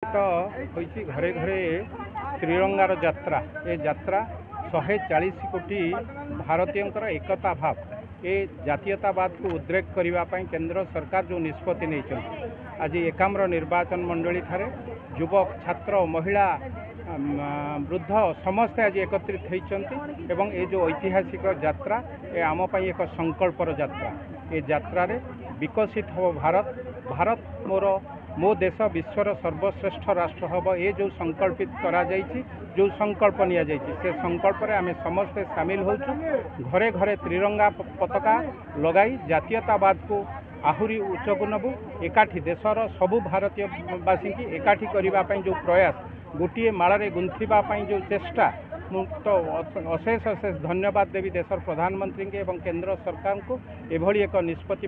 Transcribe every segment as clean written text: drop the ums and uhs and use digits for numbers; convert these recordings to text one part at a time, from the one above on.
आयोजित होती घरे घरे त्रिरंगार यात्रा ये यात्रा 140 कोटी भारतीयों एकता भाव ये जातीयतावाद को उद्रेक करने केंद्र सरकार जो निष्पत्ति नहीं आज एकाम्र निर्वाचन मंडली ठारे युवक छात्र महिला वृद्ध समस्ते आज एकत्रित होती एवं ये जो ऐतिहासिक यात्रा ये आम एक संकल्पर यात्रा ये यात्रा विकसित हो भारत भारत मो देश विश्वर सर्वश्रेष्ठ राष्ट्र हम ये जो संकल्पित करा जो संकल्प नि से संकल्प रे आमे समस्ते सामिल होचु घरे घरे त्रिरंगा पताका लगाई जातीयतावाद को आहुरी उच्चकु नबु एकाठी देशर सबु भारतीयवासी की एकाठी करने जो प्रयास गोटे माଳରେ गुंथिबा जो चेष्टा तो अशेष अशेष धन्यवाद देवी देशर प्रधानमंत्री के एवं केंद्र सरकार को एभली एक निष्पत्ति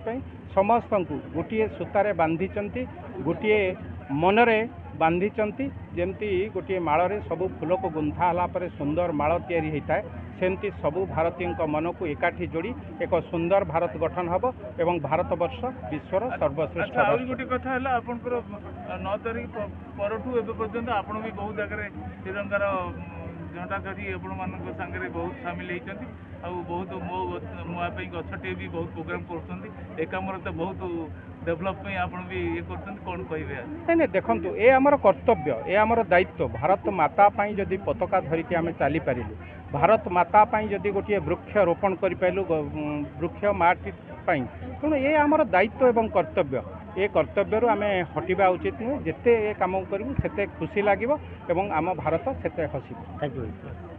समस्त को गोटे सूतारे बांधी गोटे मनरे बांधी जमती गोटे माଳରେ सबू फूल को गुंथा हलापर सुंदर माळ तैयारी होता है सेमती सबू भारतीयों मन को एकाठी जोड़ी एक सुंदर भारत गठन हम एवं भारत वर्ष विश्वर सर्वश्रेष्ठ। गोटे कथा है आपंकर 9 तारीख परठू एवं पर्यंत आपण भी बहुत जगह तिरंगार झंडा धरी आपण सागर बहुत सामिल होती बहुत मोपाई गछटे भी बहुत प्रोग्राम कर एकामर तो बहुत डेभलप आप ये कौन कहे नहीं देखो ये आमर कर्तव्य ये आमर दायित्व भारत माता जदि पताका धरिकी आम चली पारू भारत माता जदि गोटे वृक्ष रोपण करूँ वृक्ष माटी तेणु ये आमर दायित्व एवं कर्तव्य ये कर्तव्य आम हटिबा उचित नुहे जिते ये कम करूँ से खुशी लगे आम भारत से हसिब। Thank you.